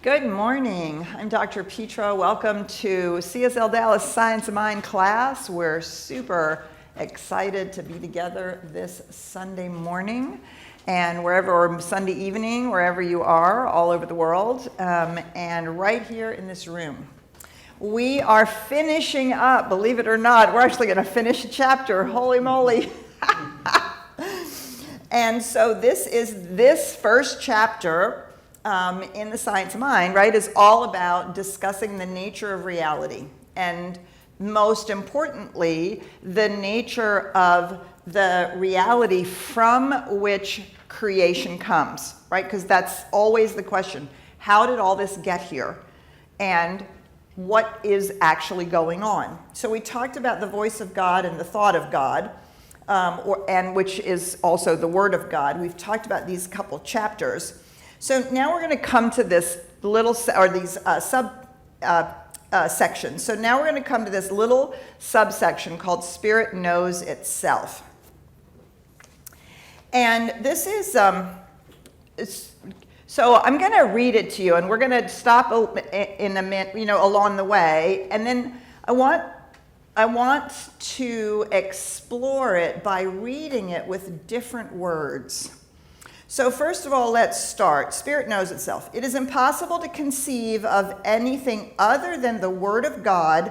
Good morning. I'm Dr. Petra. Welcome to CSLDallas Science of Mind class. We're super excited to be together this Sunday morning and or Sunday evening, wherever you are, all over the world, and right here in this room. We are finishing up, believe it or not, we're actually going to finish a chapter. Holy moly. And so this first chapter in the Science of Mind, right, is all about discussing the nature of reality. And most importantly, the nature of the reality from which creation comes, right? Because that's always the question. How did all this get here? And what is actually going on? So we talked about the voice of God and the thought of God, and which is also the Word of God. We've talked about these couple chapters. So now we're going to come to this little, these sections. So now we're going to come to this little subsection called Spirit Knows Itself. And this is, so I'm going to read it to you, and we're going to stop in a minute, along the way, and then I want to explore it by reading it with different words. So first of all, let's start. Spirit knows itself. It is impossible to conceive of anything other than the Word of God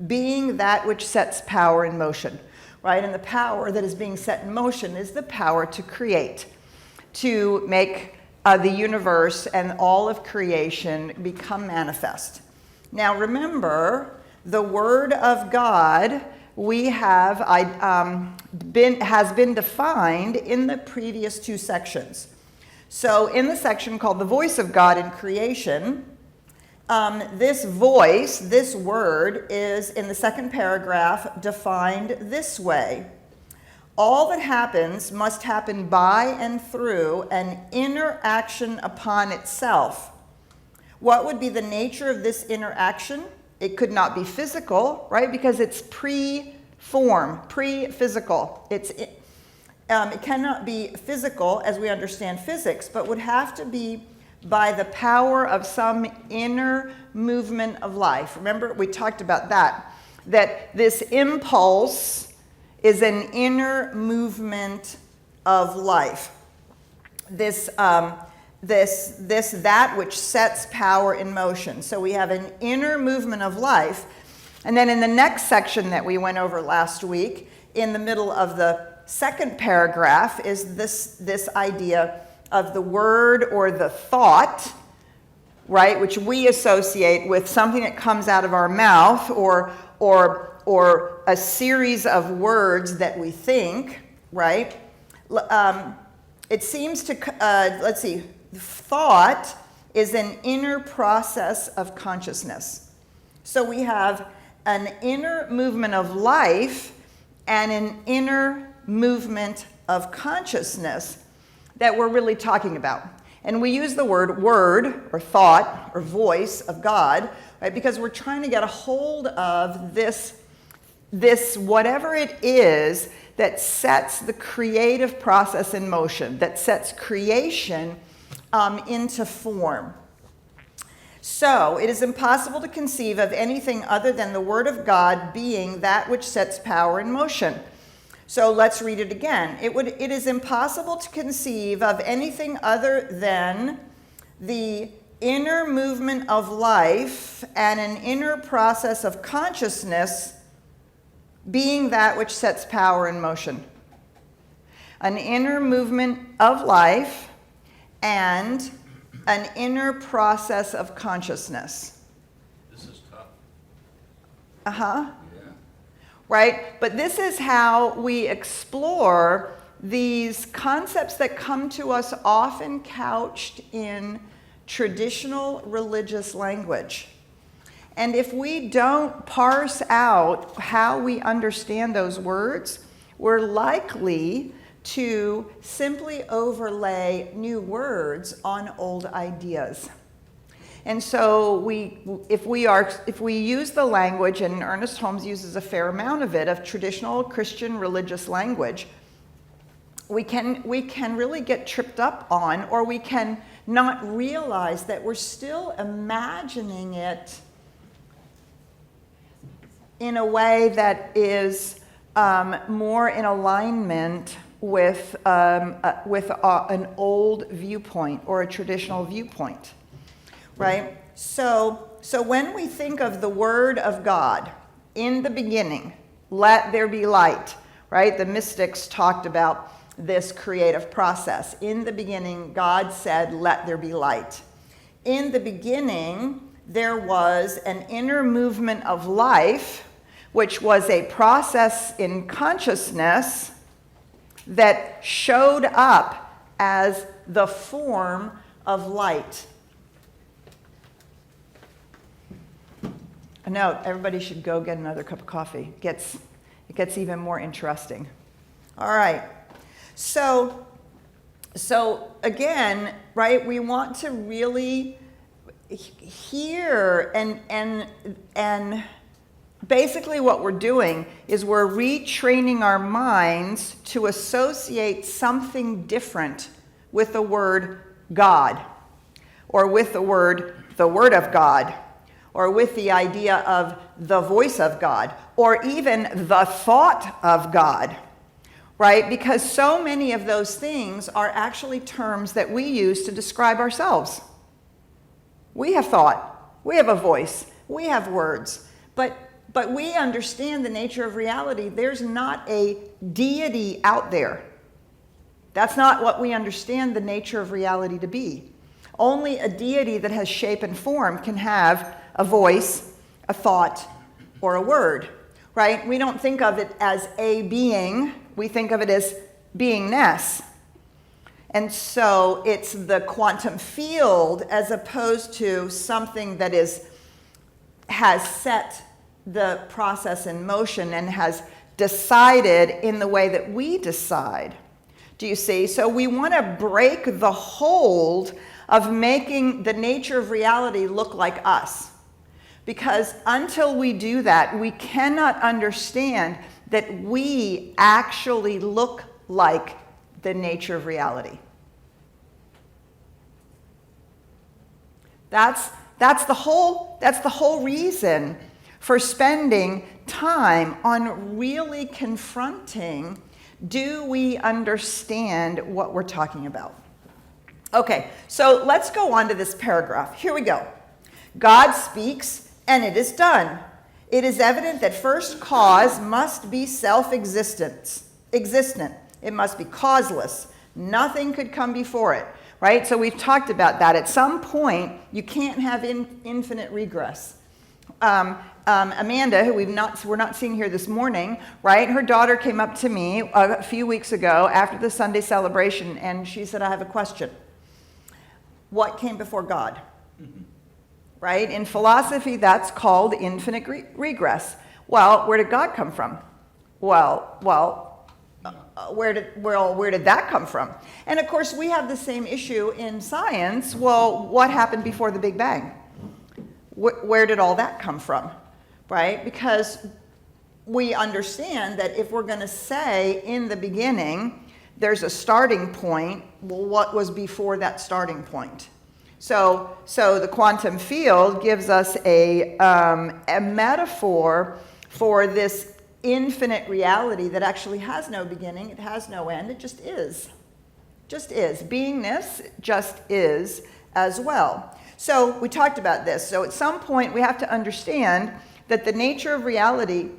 being that which sets power in motion, right? And the power that is being set in motion is the power to create, to make the universe and all of creation become manifest. Now remember, the Word of God has been defined in the previous two sections. So in the section called the voice of God in creation, this voice, this word, is in the second paragraph defined this way. All that happens must happen by and through an interaction upon itself. What would be the nature of this interaction? It could not be physical, right? Because it's pre-form, pre-physical. It cannot be physical as we understand physics, but would have to be by the power of some inner movement of life. Remember, we talked about that this impulse is an inner movement of life. That which sets power in motion. So we have an inner movement of life. And then in the next section that we went over last week, in the middle of the second paragraph, is this idea of the word or the thought, right, which we associate with something that comes out of our mouth or a series of words that we think, right? It seems to, let's see, thought is an inner process of consciousness. So we have an inner movement of life and an inner movement of consciousness that we're really talking about. And we use the word or thought or voice of God, right? Because we're trying to get a hold of this whatever it is that sets the creative process in motion, that sets creation into form. So it is impossible to conceive of anything other than the Word of God being that which sets power in motion. So let's read it again. It is impossible to conceive of anything other than the inner movement of life and an inner process of consciousness being that which sets power in motion. An inner movement of life and an inner process of consciousness. This is tough. Uh-huh. Yeah. Right? But this is how we explore these concepts that come to us often couched in traditional religious language. And if we don't parse out how we understand those words, we're likely to simply overlay new words on old ideas. And so if we use the language, and Ernest Holmes uses a fair amount of it, of traditional Christian religious language, we can really get tripped up on, or we can not realize that we're still imagining it in a way that is more in alignment with an old viewpoint or a traditional viewpoint, right? So when we think of the Word of God, in the beginning, let there be light, right? The mystics talked about this creative process. In the beginning, God said, let there be light. In the beginning, there was an inner movement of life, which was a process in consciousness that showed up as the form of light. A note, everybody should go get another cup of coffee. It gets even more interesting. All right. So again, right, we want to really hear and basically what we're doing is we're retraining our minds to associate something different with the word God, or with the Word of God, or with the idea of the voice of God, or even the thought of God. Right? Because so many of those things are actually terms that we use to describe ourselves. We have thought, we have a voice, we have words, but we understand the nature of reality. There's not a deity out there. That's not what we understand the nature of reality to be. Only a deity that has shape and form can have a voice, a thought, or a word. Right? We don't think of it as a being. We think of it as beingness. And so it's the quantum field as opposed to something that has set the process in motion and has decided in the way that we decide. Do you see? So we want to break the hold of making the nature of reality look like us. Because until we do that, we cannot understand that we actually look like the nature of reality. That's the whole reason for spending time on really confronting, do we understand what we're talking about? Okay, so let's go on to this paragraph. Here we go. God speaks, and it is done. It is evident that first cause must be self-existent. It must be causeless. Nothing could come before it, right? So we've talked about that. At some point, you can't have infinite regress. Amanda, who we're not seeing here this morning, right? Her daughter came up to me a few weeks ago after the Sunday celebration, and she said, I have a question. What came before God? Right? In philosophy, that's called infinite regress. Well, where did God come from? Where did that come from? And of course, we have the same issue in science. Well, what happened before the Big Bang? Where did all that come from? Right? Because we understand that if we're going to say in the beginning, there's a starting point, well, what was before that starting point? So the quantum field gives us a metaphor for this infinite reality that actually has no beginning, it has no end, it just is. Just is. Beingness just is as well. So we talked about this. So at some point we have to understand that the nature of reality,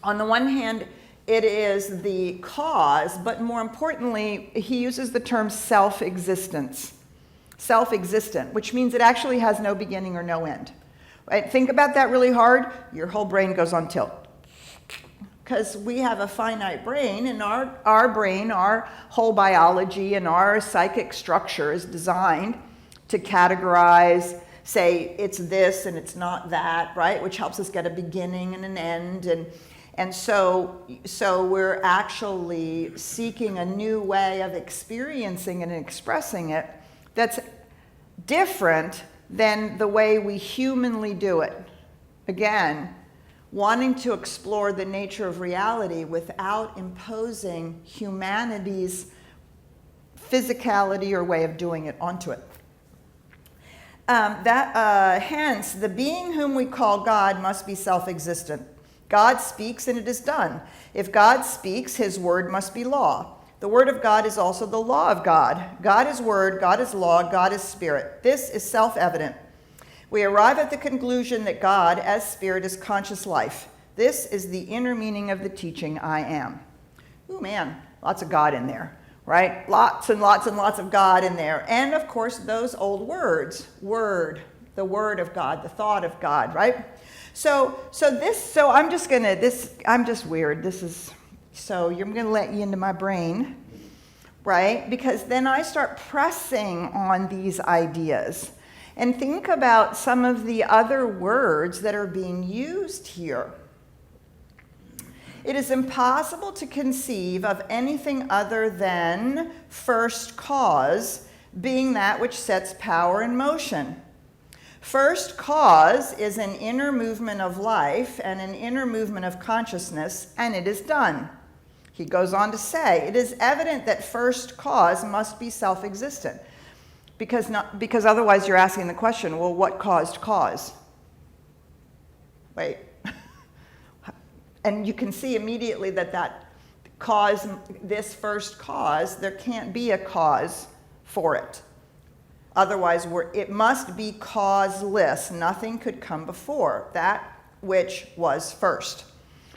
on the one hand, it is the cause, but more importantly, he uses the term self-existence. Self-existent, which means it actually has no beginning or no end. Right? Think about that really hard, your whole brain goes on tilt. Because we have a finite brain, and our brain, our whole biology and our psychic structure is designed to categorize, say it's this and it's not that, right? Which helps us get a beginning and an end. And so we're actually seeking a new way of experiencing and expressing it that's different than the way we humanly do it. Again, wanting to explore the nature of reality without imposing humanity's physicality or way of doing it onto it. Hence, the being whom we call God must be self-existent. God speaks and it is done. If God speaks, his word must be law. The word of God is also the law of God. God is word, God is law, God is spirit. This is self-evident. We arrive at the conclusion that God, as spirit, is conscious life. This is the inner meaning of the teaching, I am. Ooh, man, lots of God in there, right? Lots and lots and lots of God in there. And, of course, those old words, word, the word of God, the thought of God, right? So I'm just weird. So you're going to let you into my brain, right? Because then I start pressing on these ideas. And think about some of the other words that are being used here. It is impossible to conceive of anything other than first cause being that which sets power in motion. First cause is an inner movement of life and an inner movement of consciousness, and it is done. He goes on to say, it is evident that first cause must be self-existent. Because otherwise you're asking the question, well, what caused cause? Wait. And you can see immediately that cause, this first cause, there can't be a cause for it. Otherwise, it must be causeless. Nothing could come before that which was first.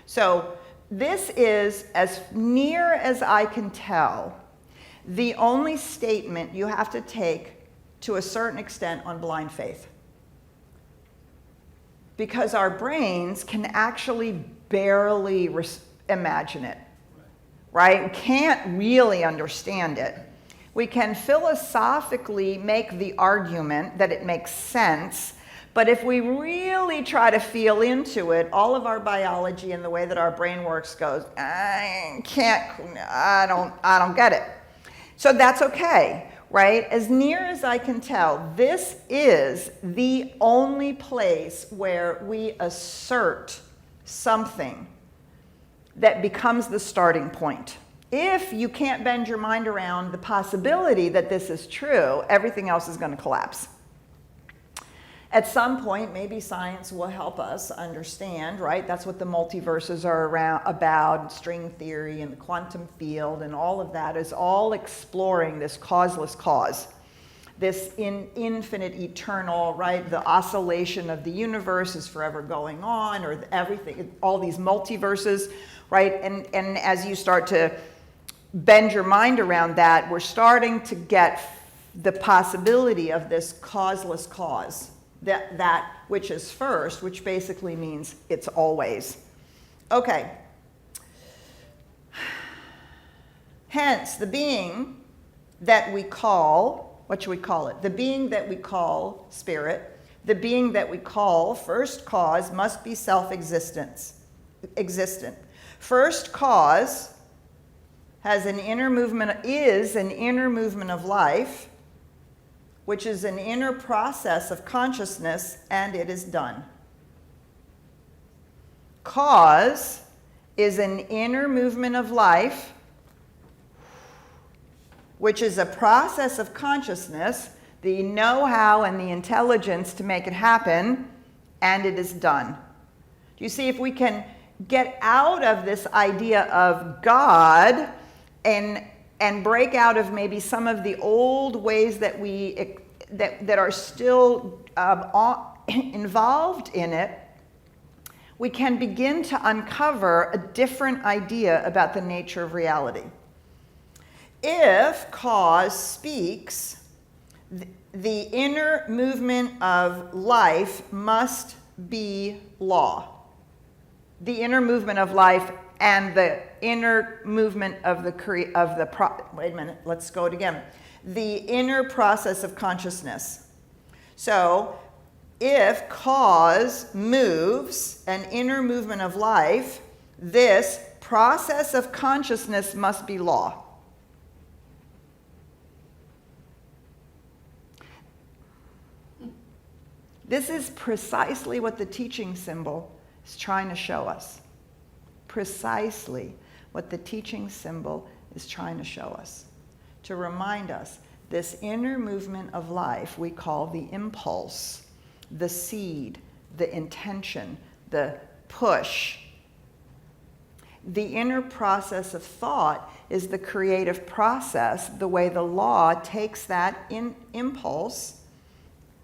So this is, as near as I can tell, the only statement you have to take to a certain extent on blind faith. Because our brains can actually barely imagine it, right? We can't really understand it. We can philosophically make the argument that it makes sense, but if we really try to feel into it, all of our biology and the way that our brain works goes, I don't get it. So that's okay, right? As near as I can tell, this is the only place where we assert something that becomes the starting point. If you can't bend your mind around the possibility that this is true, everything else is going to collapse. At some point, maybe science will help us understand, right? That's what the multiverses are about, string theory and the quantum field and all of that is all exploring this causeless cause, this infinite, eternal, right? The oscillation of the universe is forever going on, or everything, all these multiverses, right? And as you start to bend your mind around that, we're starting to get the possibility of this causeless cause. That which is first, which basically means it's always. Okay. Hence, the being that we call, what should we call it? The being that we call spirit, the being that we call first cause must be existent. First cause is an inner movement of life, which is an inner process of consciousness, and it is done. Cause is an inner movement of life, which is a process of consciousness, the know-how and the intelligence to make it happen, and it is done. Do you see, if we can get out of this idea of God and break out of maybe some of the old ways that that are still involved in it, we can begin to uncover a different idea about the nature of reality. If cause speaks, the inner movement of life must be law. The inner movement of life and the inner movement of wait a minute, let's go it again. The inner process of consciousness. So, if cause moves an inner movement of life, this process of consciousness must be law. This is precisely what the teaching symbol is trying to show us. Precisely what the teaching symbol is trying to show us. To remind us this inner movement of life we call the impulse, the seed, the intention, the push. The inner process of thought is the creative process, the way the law takes that impulse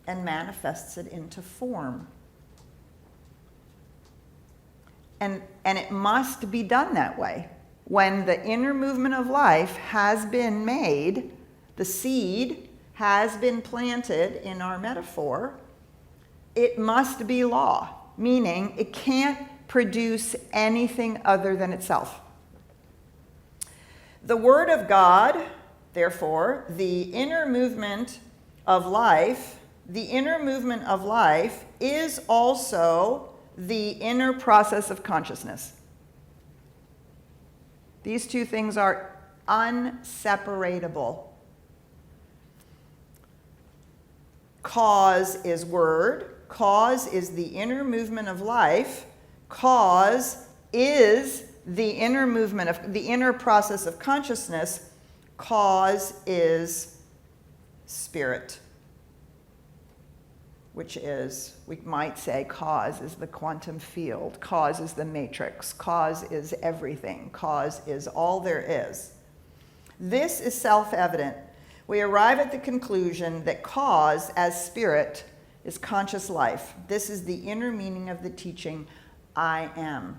and manifests it into form. And it must be done that way. When the inner movement of life has been made, the seed has been planted in our metaphor, it must be law, meaning it can't produce anything other than itself. The Word of God, therefore, the inner movement of life is also the inner process of consciousness. These two things are inseparable. Cause is word. Cause is the inner movement of life. Cause is the inner movement of the inner process of consciousness. Cause is spirit, which is, we might say, cause is the quantum field. Cause is the matrix. Cause is everything. Cause is all there is. This is self-evident. We arrive at the conclusion that cause, as spirit, is conscious life. This is the inner meaning of the teaching, I am.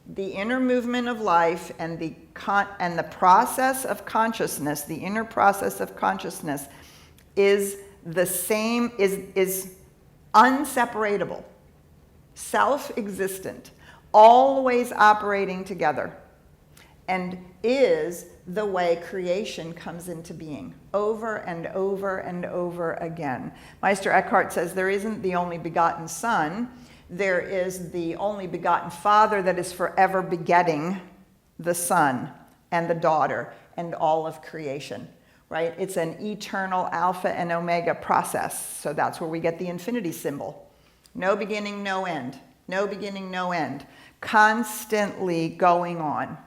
The inner movement of life and the process of consciousness, the inner process of consciousness, is the same, is unseparable, self-existent, always operating together, and is the way creation comes into being over and over and over again. Meister Eckhart says there isn't the only begotten Son, there is the only begotten Father that is forever begetting the Son and the daughter and all of creation, right? It's an eternal Alpha and Omega process. So that's where we get the infinity symbol. No beginning, no end. No beginning, no end. Constantly going on.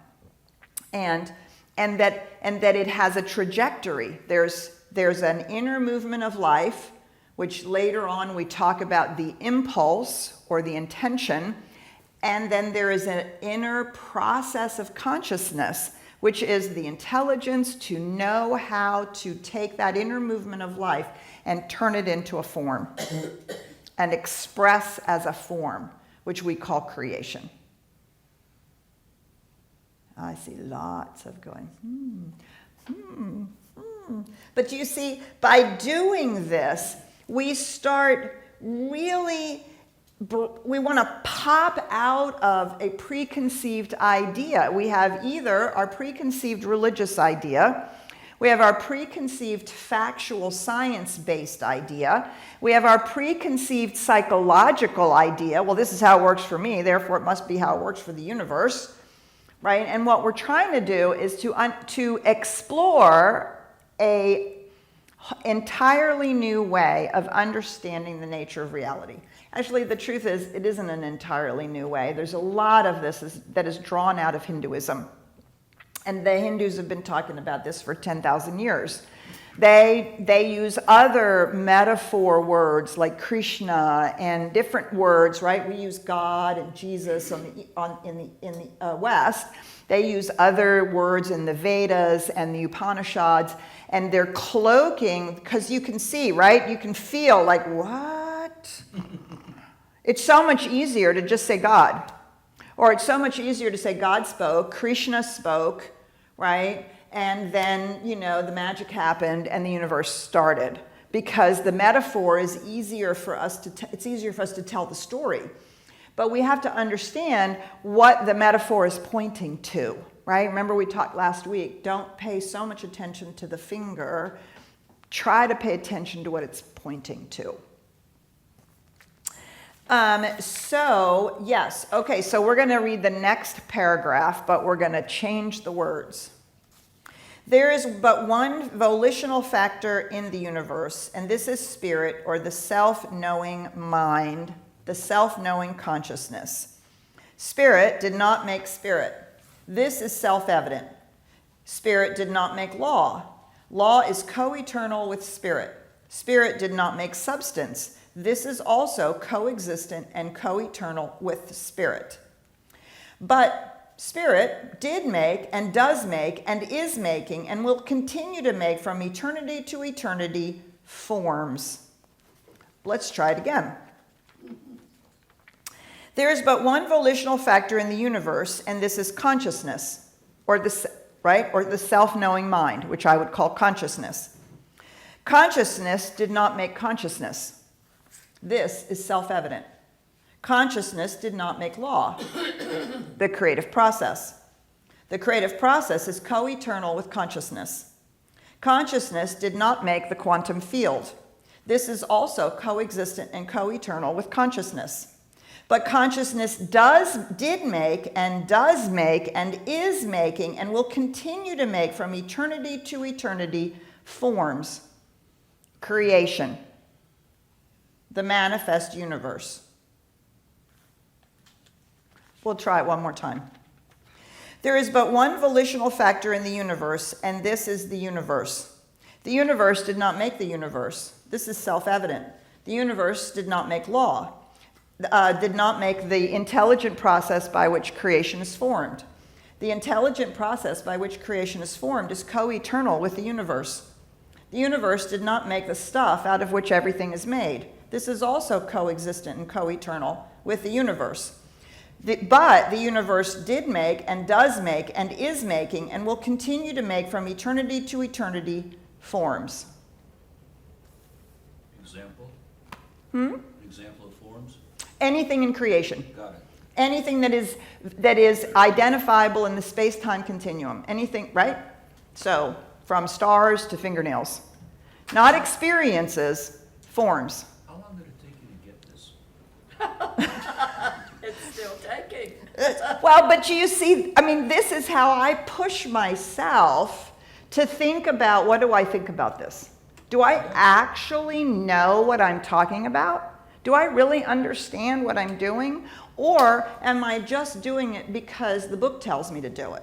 And that it has a trajectory. There's an inner movement of life, which later on we talk about the impulse or the intention, and then there is an inner process of consciousness, which is the intelligence to know how to take that inner movement of life and turn it into a form and express as a form, which we call creation. I see lots of going, But you see, by doing this, we start really, we want to pop out of a preconceived idea. We have either our preconceived religious idea, we have our preconceived factual science-based idea, we have our preconceived psychological idea, well, this is how it works for me, therefore it must be how it works for the universe. Right? And what we're trying to do is to explore an entirely new way of understanding the nature of reality. Actually, the truth is, it isn't an entirely new way. There's a lot of this that is drawn out of Hinduism. And the Hindus have been talking about this for 10,000 years. They use other metaphor words like Krishna and different words, right? We use God and Jesus in the West. They use other words in the Vedas and the Upanishads, and they're cloaking, because you can see, right? You can feel like, what? It's so much easier to just say God. Or it's so much easier to say God spoke, Krishna spoke, right? And then, the magic happened and the universe started, because the metaphor is easier for us to tell the story. But we have to understand what the metaphor is pointing to, right? Remember we talked last week, don't pay so much attention to the finger, try to pay attention to what it's pointing to. So we're going to read the next paragraph, but we're going to change the words. There is but one volitional factor in the universe, and this is spirit, or the self-knowing mind, the self-knowing consciousness. Spirit did not make spirit. This is self-evident. Spirit did not make law. Law is co-eternal with spirit. Spirit did not make substance. This is also co-existent and co-eternal with spirit. But spirit did make and does make and is making and will continue to make from eternity to eternity forms. Let's try it again. There is but one volitional factor in the universe, and this is consciousness, or the self-knowing mind, which I would call consciousness. Consciousness did not make consciousness. This is self-evident. Consciousness did not make law, the creative process. The creative process is co-eternal with consciousness. Consciousness did not make the quantum field. This is also co-existent and co-eternal with consciousness. But consciousness did make and does make and is making and will continue to make from eternity to eternity forms. Creation. The manifest universe. We'll try it one more time. There is but one volitional factor in the universe, and this is the universe. The universe did not make the universe. This is self-evident. The universe did not make law. Did not make the intelligent process by which creation is formed. The intelligent process by which creation is formed is co-eternal with the universe. The universe did not make the stuff out of which everything is made. This is also co-existent and co-eternal with the universe. But the universe did make and does make and is making and will continue to make from eternity to eternity forms. Example? Example of forms? Anything in creation. Got it. Anything that is identifiable in the space-time continuum. Anything, right? So, from stars to fingernails. Not experiences, forms. How long did it take you to get this? It's still taking. Well, but you see, I mean, this is how I push myself to think about, what do I think about this? Do I actually know what I'm talking about? Do I really understand what I'm doing? Or am I just doing it because the book tells me to do it?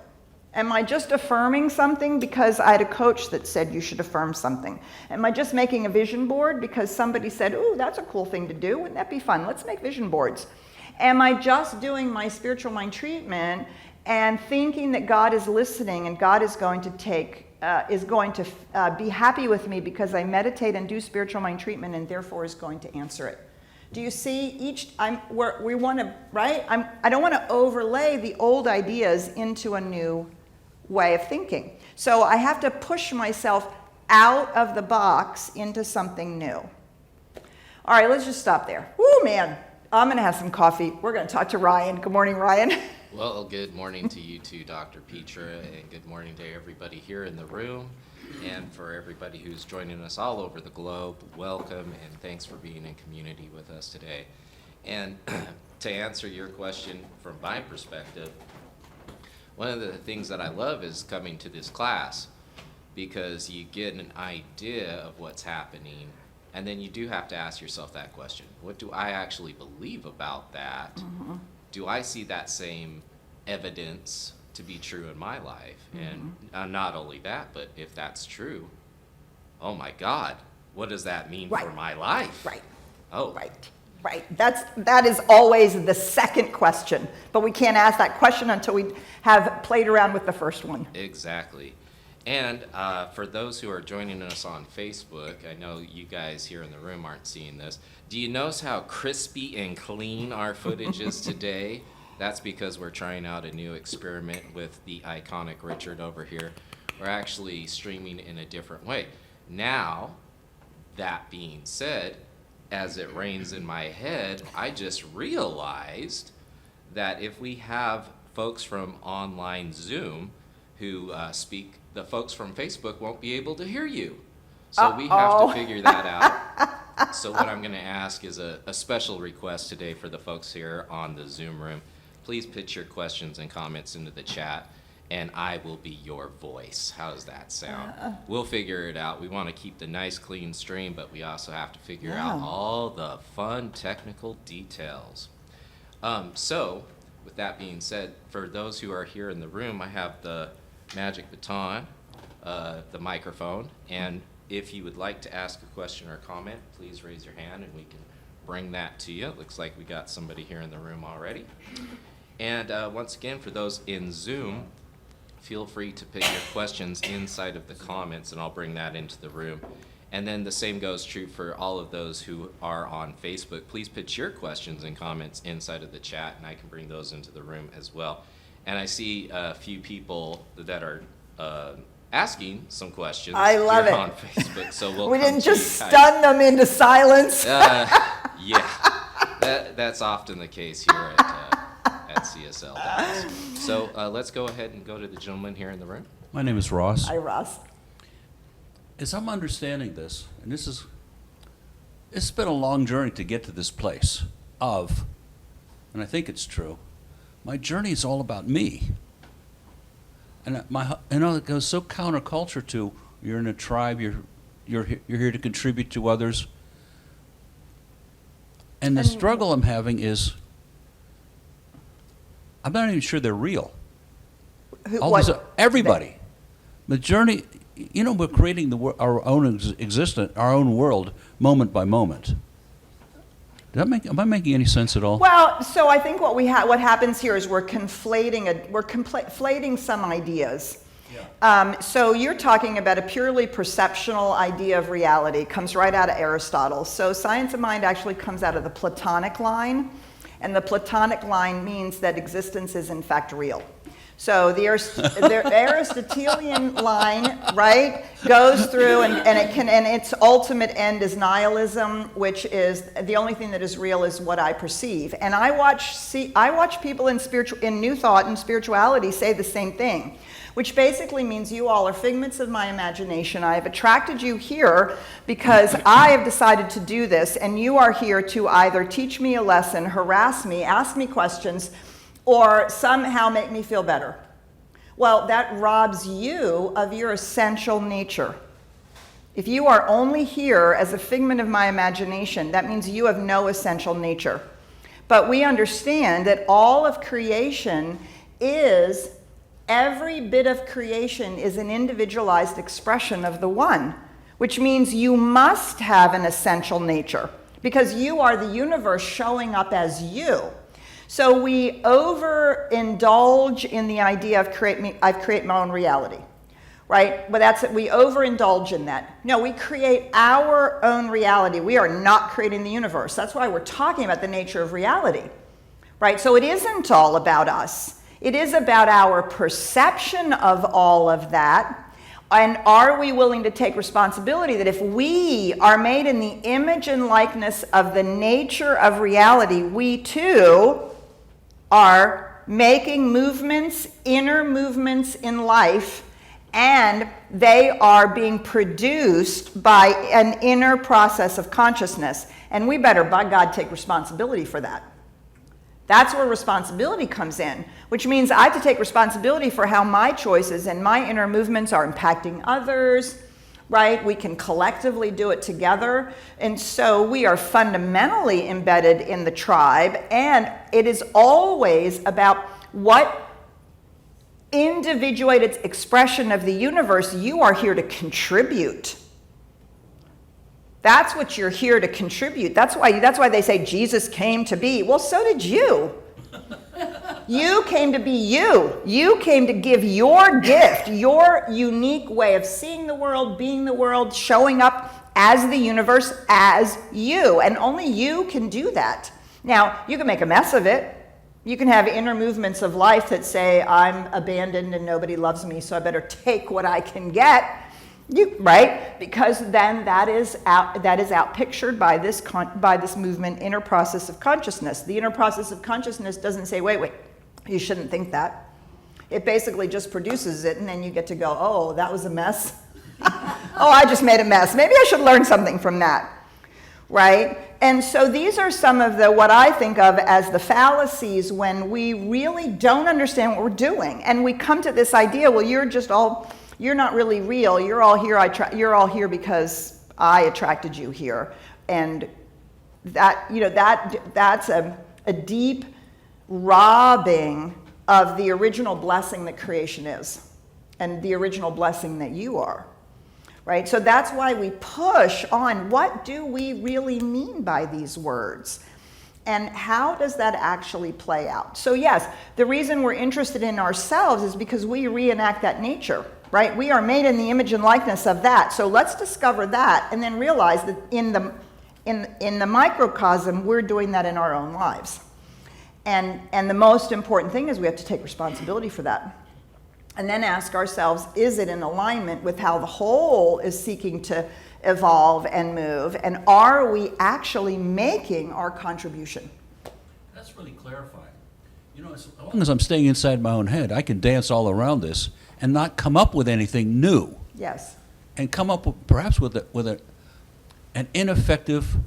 Am I just affirming something because I had a coach that said you should affirm something? Am I just making a vision board because somebody said, ooh, that's a cool thing to do. Wouldn't that be fun? Let's make vision boards. Am I just doing my spiritual mind treatment and thinking that God is listening and God is going to be happy with me because I meditate and do spiritual mind treatment and therefore is going to answer it? Do you see I don't want to overlay the old ideas into a new way of thinking. So I have to push myself out of the box into something new. All right, let's just stop there. Woo, man. I'm going to have some coffee. We're going to talk to Ryan. Good morning, Ryan. Well, good morning to you too, Dr. Petra, and good morning to everybody here in the room. And for everybody who's joining us all over the globe, welcome and thanks for being in community with us today. And to answer your question from my perspective, one of the things that I love is coming to this class because you get an idea of what's happening, and then you do have to ask yourself that question. What do I actually believe about that? Mm-hmm. Do I see that same evidence to be true in my life? Mm-hmm. And not only that, but if that's true, oh my God, what does that mean for my life? Right. Oh. Right. That is always the second question, but we can't ask that question until we have played around with the first one. Exactly. And for those who are joining us on Facebook, I know you guys here in the room aren't seeing this. Do you notice how crispy and clean our footage is today? That's because we're trying out a new experiment with the iconic Richard over here. We're actually streaming in a different way. Now, that being said, as it rains in my head, I just realized that if we have folks from online Zoom who speak, the folks from Facebook won't be able to hear you. So we have to figure that out. So what I'm going to ask is a special request today for the folks here on the Zoom room. Please put your questions and comments into the chat, and I will be your voice. How does that sound? We'll figure it out. We want to keep the nice, clean stream, but we also have to figure out all the fun technical details. So, with that being said, for those who are here in the room, I have the magic baton, the microphone, and if you would like to ask a question or comment, please raise your hand and we can bring that to you. It looks like we got somebody here in the room already. And once again, for those in Zoom, feel free to put your questions inside of the comments and I'll bring that into the room. And then the same goes true for all of those who are on Facebook. Please put your questions and comments inside of the chat and I can bring those into the room as well. And I see a few people that are asking some questions I love here it. on Facebook. So we'll We come didn't to you just guys. stun them into silence. Yeah, that's often the case here at CSLDallas. So let's go ahead and go to the gentleman here in the room. My name is Ross. Hi, Ross. As I'm understanding this, and it's been a long journey to get to this place of, and I think it's true, my journey is all about me. And it goes so counterculture to you're in a tribe, you're here to contribute to others. And the struggle I'm having is, I'm not even sure they're real. Everybody. The journey, we're creating our own existence, our own world, moment by moment. Am I making any sense at all? Well, so I think what happens here is we're conflating some ideas. Yeah. So you're talking about a purely perceptual idea of reality. It comes right out of Aristotle. So science of mind actually comes out of the Platonic line, and the Platonic line means that existence is in fact real. So the Aristotelian line, right, goes through and its ultimate end is nihilism, which is the only thing that is real is what I perceive. And I watch people in New Thought and spirituality say the same thing, which basically means you all are figments of my imagination. I have attracted you here because I have decided to do this, and you are here to either teach me a lesson, harass me, ask me questions, or somehow make me feel better. Well, that robs you of your essential nature. If you are only here as a figment of my imagination, that means you have no essential nature. But we understand that all of creation is, every bit of creation is an individualized expression of the one, which means you must have an essential nature because you are the universe showing up as you. So we overindulge in the idea of I create my own reality, right? But that's it. We overindulge in that. No, we create our own reality. We are not creating the universe. That's why we're talking about the nature of reality, right? So it isn't all about us. It is about our perception of all of that. And are we willing to take responsibility that if we are made in the image and likeness of the nature of reality, we too are making movements, inner movements in life, and they are being produced by an inner process of consciousness. And we better, by God, take responsibility for that. That's where responsibility comes in, which means I have to take responsibility for how my choices and my inner movements are impacting others, right? We can collectively do it together. And so we are fundamentally embedded in the tribe, and it is always about what individuated expression of the universe you are here to contribute. That's what you're here to contribute. That's why they say Jesus came to be. Well, so did you. You came to be you. You came to give your gift, your unique way of seeing the world, being the world, showing up as the universe, as you. And only you can do that. Now, you can make a mess of it. You can have inner movements of life that say, I'm abandoned and nobody loves me, so I better take what I can get. Right? Because then that is outpictured by this movement, inner process of consciousness. The inner process of consciousness doesn't say, wait, you shouldn't think that. It basically just produces it, and then you get to go, oh, that was a mess. Oh, I just made a mess. Maybe I should learn something from that. Right? And so these are some of what I think of as the fallacies when we really don't understand what we're doing. And we come to this idea, well, you're not really real. You're all here because I attracted you here. And that's a deep robbing of the original blessing that creation is. and the original blessing that you are, right? So that's why we push on, what do we really mean by these words? And how does that actually play out? So yes, the reason we're interested in ourselves is because we reenact that nature, right? We are made in the image and likeness of that. So let's discover that and then realize that in the microcosm, we're doing that in our own lives. And the most important thing is we have to take responsibility for that. And then ask ourselves, is it in alignment with how the whole is seeking to evolve and move? And are we actually making our contribution? That's really clarifying. You know, as long as I'm staying inside my own head, I can dance all around this and not come up with anything new. Yes. And come up with, perhaps with an ineffective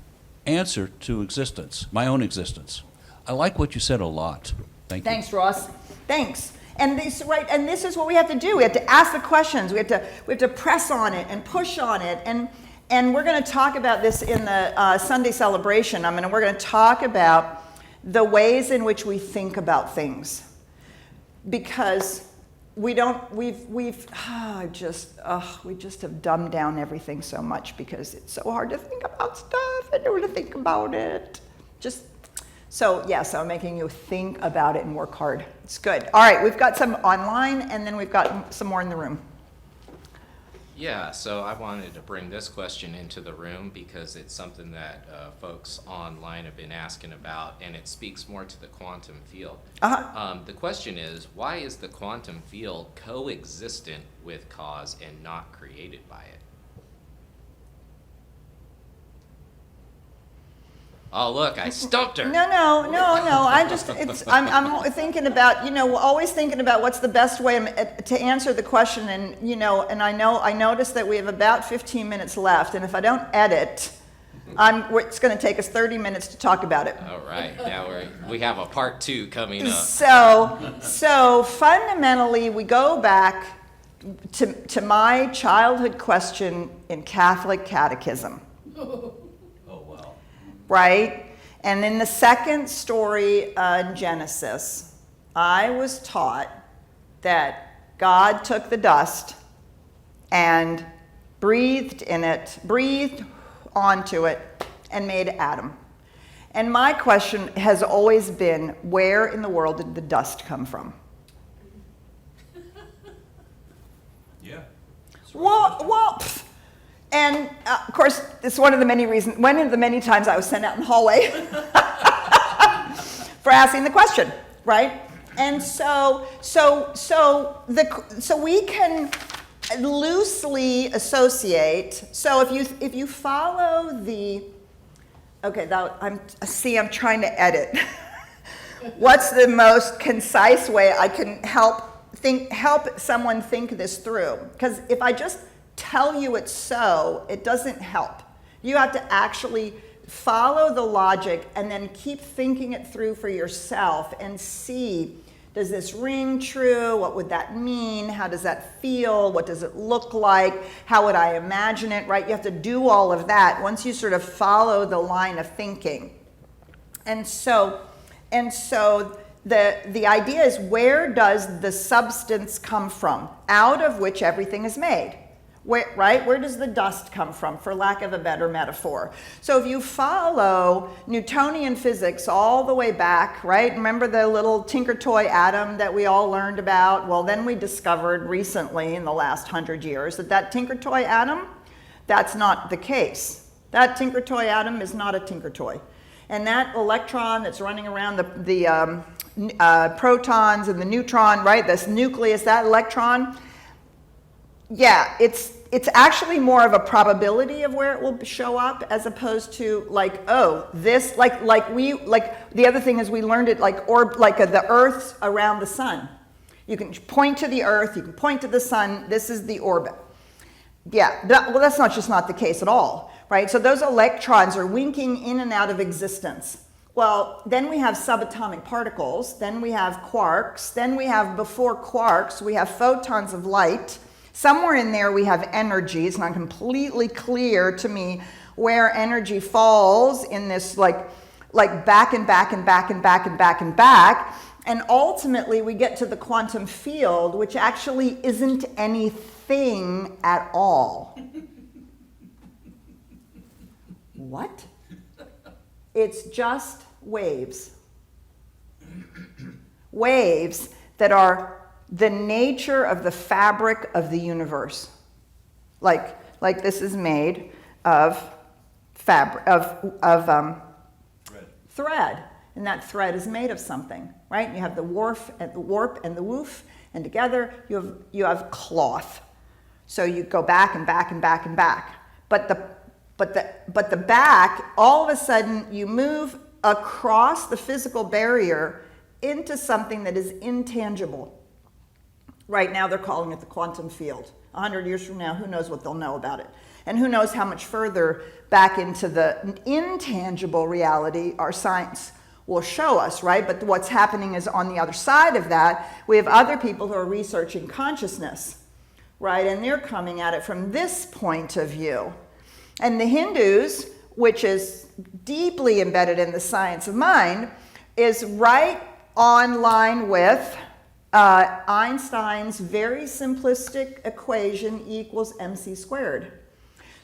answer to existence, my own existence. I like what you said a lot. Thank you. Thanks, Ross. Thanks. And this, right, and this is what we have to do. We have to ask the questions. We have to press on it and push on it. And we're going to talk about this in the Sunday celebration. We're going to talk about the ways in which we think about things, because we just have dumbed down everything so much because it's so hard to think about stuff and to think about it. So I'm making you think about it and work hard. It's good. All right, we've got some online, and then we've got some more in the room. Yeah, so I wanted to bring this question into the room because it's something that folks online have been asking about, and it speaks more to the quantum field. The question is, why is the quantum field coexistent with cause and not created by it? Oh, look, I stumped her. No. I'm thinking about, always thinking about what's the best way to answer the question. And I noticed that we have about 15 minutes left. And if I don't edit, it's going to take us 30 minutes to talk about it. All right. Now we have a part 2 coming up. So fundamentally, we go back to my childhood question in Catholic catechism. Right? And in the second story in Genesis, I was taught that God took the dust and breathed onto it, and made Adam. And my question has always been, where in the world did the dust come from? Yeah. Well, and of course, it's one of the many times I was sent out in the hallway for asking the question, right? And so we can loosely associate. So if you follow the, I'm trying to edit. What's the most concise way I can help someone think this through? Because if I just tell you it's so, it doesn't help. You have to actually follow the logic and then keep thinking it through for yourself and see, does this ring true? What would that mean? How does that feel? What does it look like? How would I imagine it, right? You have to do all of that once you sort of follow the line of thinking. And so the idea is, where does the substance come from out of which everything is made? Where does the dust come from, for lack of a better metaphor? So if you follow Newtonian physics all the way back, right? Remember the little tinker toy atom that we all learned about? Well, then we discovered recently in the last 100 years that tinker toy atom, that's not the case. That tinker toy atom is not a tinker toy. And that electron that's running around the protons and the neutron, right? This nucleus, that electron, yeah, it's actually more of a probability of where it will show up, as opposed to like the other thing is we learned it like the Earth's around the sun. You can point to the Earth, you can point to the sun. This is the orbit. Yeah, that's not the case at all, right? So those electrons are winking in and out of existence. Well, then we have subatomic particles. Then we have quarks. Then we have, before quarks, we have photons of light. Somewhere in there we have energy. It's not completely clear to me where energy falls in this like back and back and back and back and back and back. And ultimately, we get to the quantum field, which actually isn't anything at all. What? It's just waves. Waves that are the nature of the fabric of the universe. Like this is made of thread. And that thread is made of something, right? You have the warp and the woof, and together you have cloth. So you go back and back and back and back. But the back, all of a sudden, you move across the physical barrier into something that is intangible. Right now, they're calling it the quantum field. 100 years from now, who knows what they'll know about it? And who knows how much further back into the intangible reality our science will show us, right? But what's happening is on the other side of that, we have other people who are researching consciousness, right? And they're coming at it from this point of view. And the Hindus, which is deeply embedded in the science of mind, is right on line with Einstein's very simplistic equation equals mc squared.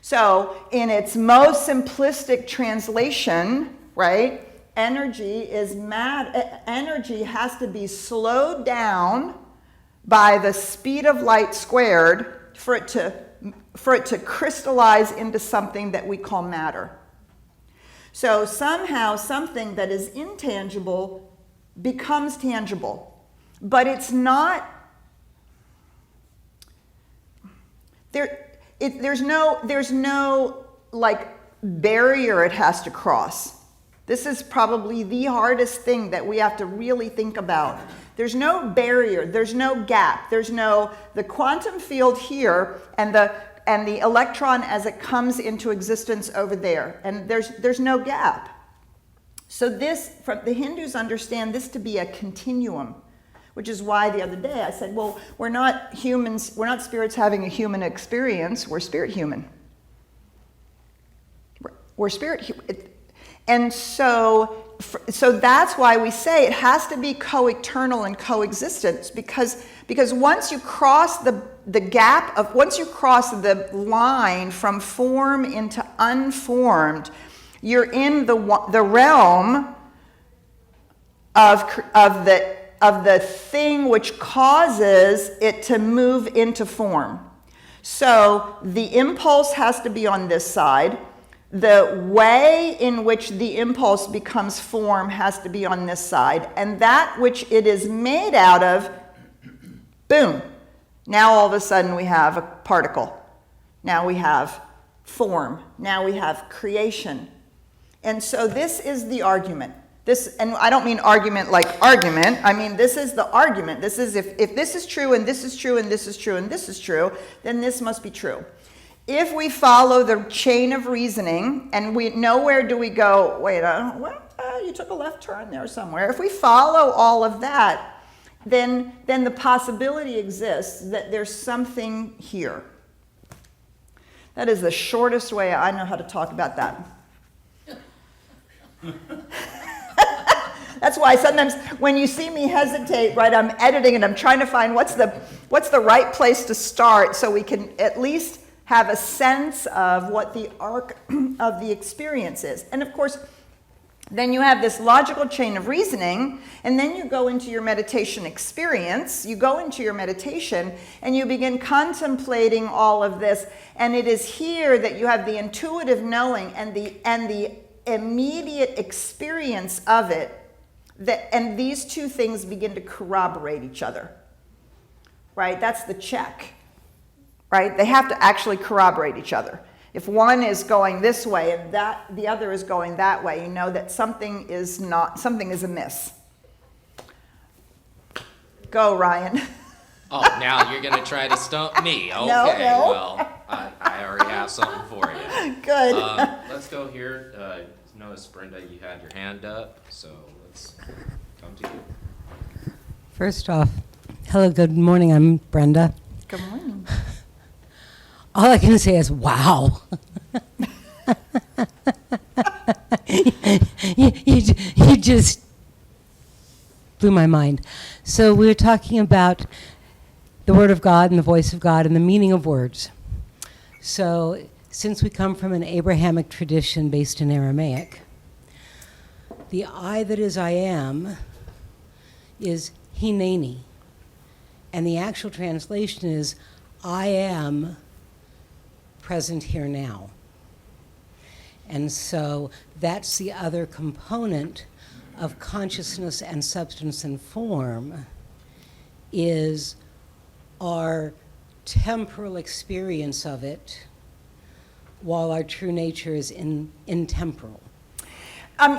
So in its most simplistic translation, right, energy has to be slowed down by the speed of light squared for it to crystallize into something that we call matter. So somehow something that is intangible becomes tangible. But it's not, there's no like barrier it has to cross. This is probably the hardest thing that we have to really think about. There's no barrier, there's no gap, there's no, the quantum field here and the electron as it comes into existence over there, and there's no gap. So the Hindus understand this to be a continuum. Which is why the other day I said, well, we're not humans, we're not spirits having a human experience, we're spirit human. We're spirit human. And so that's why we say it has to be co-eternal and coexistence, because once you cross the gap of, once you cross the line from form into unformed, you're in the realm of the thing which causes it to move into form. So the impulse has to be on this side. The way in which the impulse becomes form has to be on this side. And that which it is made out of, boom. Now all of a sudden we have a particle. Now we have form. Now we have creation. And so this is the argument. This, and I don't mean argument like argument, I mean this is the argument. This is if this is true and this is true and this is true and this is true, then this must be true. If we follow the chain of reasoning and nowhere do we go, wait, you took a left turn there somewhere. If we follow all of that, then the possibility exists that there's something here. That is the shortest way I know how to talk about that. That's why sometimes when you see me hesitate, right, I'm editing and I'm trying to find what's the right place to start so we can at least have a sense of what the arc of the experience is. And of course, then you have this logical chain of reasoning, and then you go into your meditation experience, you go into your meditation, and you begin contemplating all of this, and it is here that you have the intuitive knowing and the immediate experience of it. And these two things begin to corroborate each other, right? That's the check, right? They have to actually corroborate each other. If one is going this way and the other is going that way, you know that something is amiss. Go, Ryan. Oh, now you're going to try to stump me. Okay, No. Well, I already have something for you. Good. Let's go here. Notice, Brenda, you had your hand up, so let's come to you. First off, hello, good morning. I'm Brenda. Good morning. All I can say is, wow. you just blew my mind. So we were talking about the Word of God and the voice of God and the meaning of words. So since we come from an Abrahamic tradition based in Aramaic, the I that is I am is hineni. And the actual translation is, I am present here now. And so that's the other component of consciousness and substance and form, is our temporal experience of it, while our true nature is intemporal.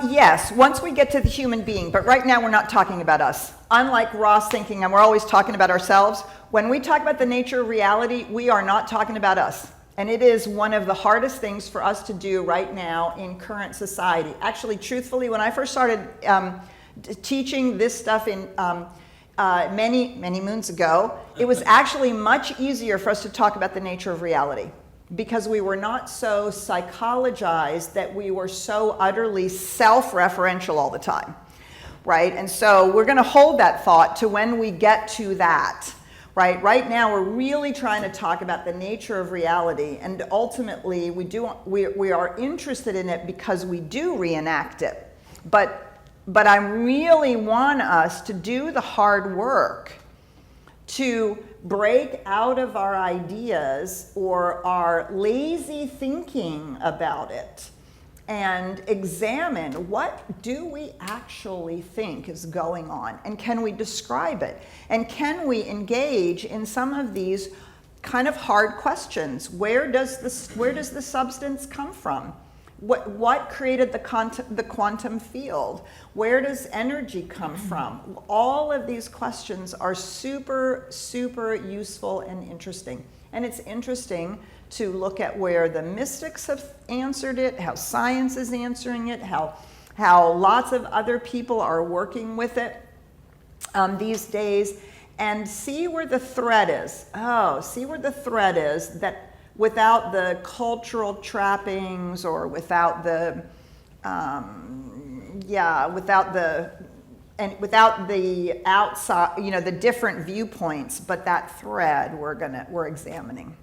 Yes, once we get to the human being, but right now we're not talking about us. Unlike Ross thinking, and we're always talking about ourselves, when we talk about the nature of reality, we are not talking about us. And it is one of the hardest things for us to do right now in current society. Actually, truthfully, when I first started teaching this stuff in many moons ago, it was actually much easier for us to talk about the nature of reality, because we were not so psychologized that we were so utterly self-referential all the time, right? And so we're going to hold that thought to when we get to that, right? Right now we're really trying to talk about the nature of reality, and ultimately we are interested in it because we do reenact it. But I really want us to do the hard work to break out of our ideas or our lazy thinking about it and examine, what do we actually think is going on, and can we describe it, and can we engage in some of these kind of hard questions? Where does the substance come from? What created the quantum field? Where does energy come from? All of these questions are super, super useful and interesting. And it's interesting to look at where the mystics have answered it, how science is answering it, how lots of other people are working with it these days, and see where the thread is. See where the thread is, that without the cultural trappings, or without the outside, the different viewpoints, but that thread we're examining.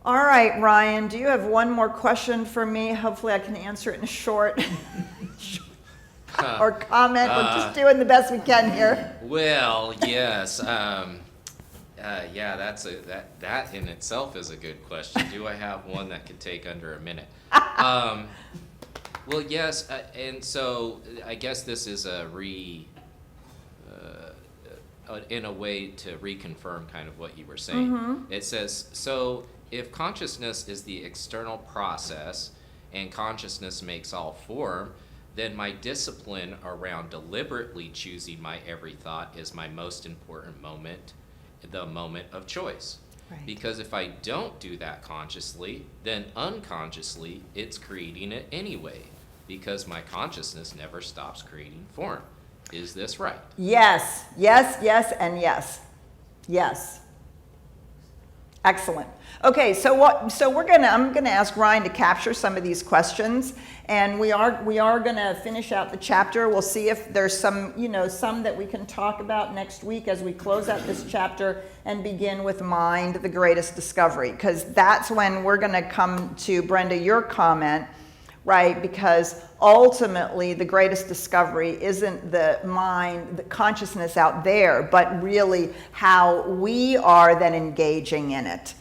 All right, Ryan, do you have one more question for me? Hopefully I can answer it in a short or comment. We're just doing the best we can here. Well, yes. Yeah, that in itself is a good question. Do I have one that could take under a minute? Well, yes, and so I guess this is in a way to reconfirm kind of what you were saying. Mm-hmm. It says, so if consciousness is the external process and consciousness makes all form, then my discipline around deliberately choosing my every thought is my most important moment, the moment of choice. Right. Because if I don't do that consciously, then unconsciously it's creating it anyway, because my consciousness never stops creating form. Is this right? Yes, yes, yes, and yes. Yes. Excellent. Okay, I'm gonna ask Ryan to capture some of these questions, and we are gonna finish out the chapter. We'll see if there's some that we can talk about next week as we close out this chapter and begin with Mind, the Greatest Discovery, because that's when we're gonna come to, Brenda, your comment, right? Because ultimately the greatest discovery isn't the mind, the consciousness out there, but really how we are then engaging in it,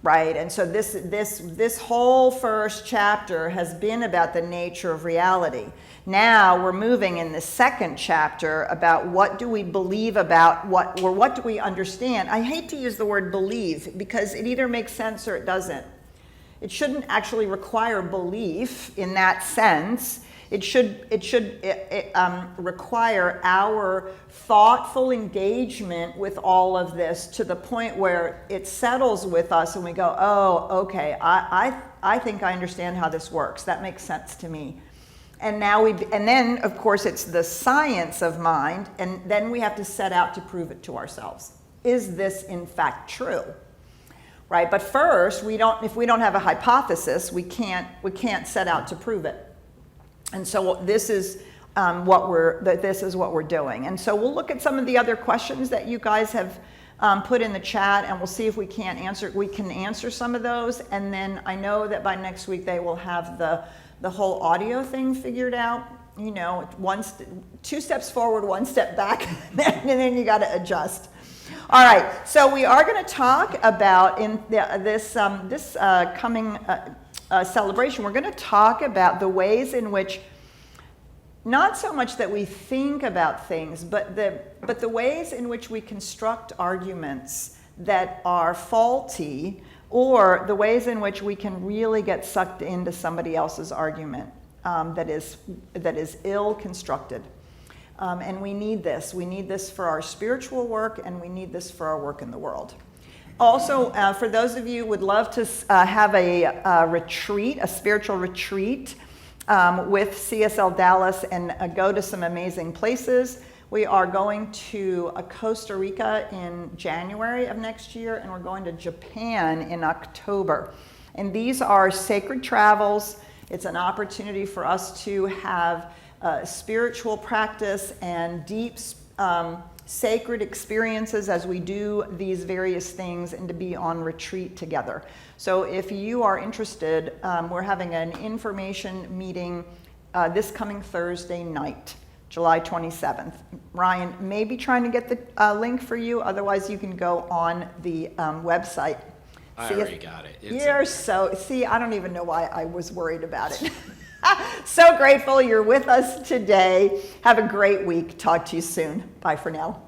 right? And so this whole first chapter has been about the nature of reality. Now we're moving in the second chapter about what do we believe about what do we understand. I hate to use the word believe because it either makes sense or it doesn't. It shouldn't actually require belief in that sense. It should require our thoughtful engagement with all of this to the point where it settles with us and we go, oh, okay, I think I understand how this works. That makes sense to me. And then of course it's the science of mind, and then we have to set out to prove it to ourselves. Is this in fact true? Right, but first, if we don't have a hypothesis, we can't set out to prove it. And so this is that this is what we're doing. And so we'll look at some of the other questions that you guys have put in the chat, and we'll see if we can answer some of those. And then I know that by next week they will have the whole audio thing figured out. You know, 2 steps forward, 1 step back, and then you got to adjust. All right, so we are going to talk about in this coming celebration, we're going to talk about the ways in which, not so much that we think about things, but the ways in which we construct arguments that are faulty, or the ways in which we can really get sucked into somebody else's argument that is ill constructed. And we need this. We need this for our spiritual work, and we need this for our work in the world. Also, for those of you who would love to have a retreat, a spiritual retreat with CSLDallas and go to some amazing places, we are going to Costa Rica in January of next year, and we're going to Japan in October. And these are sacred travels. It's an opportunity for us to have spiritual practice and deep sacred experiences as we do these various things, and to be on retreat together. So if you are interested, we're having an information meeting this coming Thursday night, July 27th. Ryan may be trying to get the link for you, otherwise you can go on the website. I already got it. I don't even know why I was worried about it. So grateful you're with us today. Have a great week. Talk to you soon. Bye for now.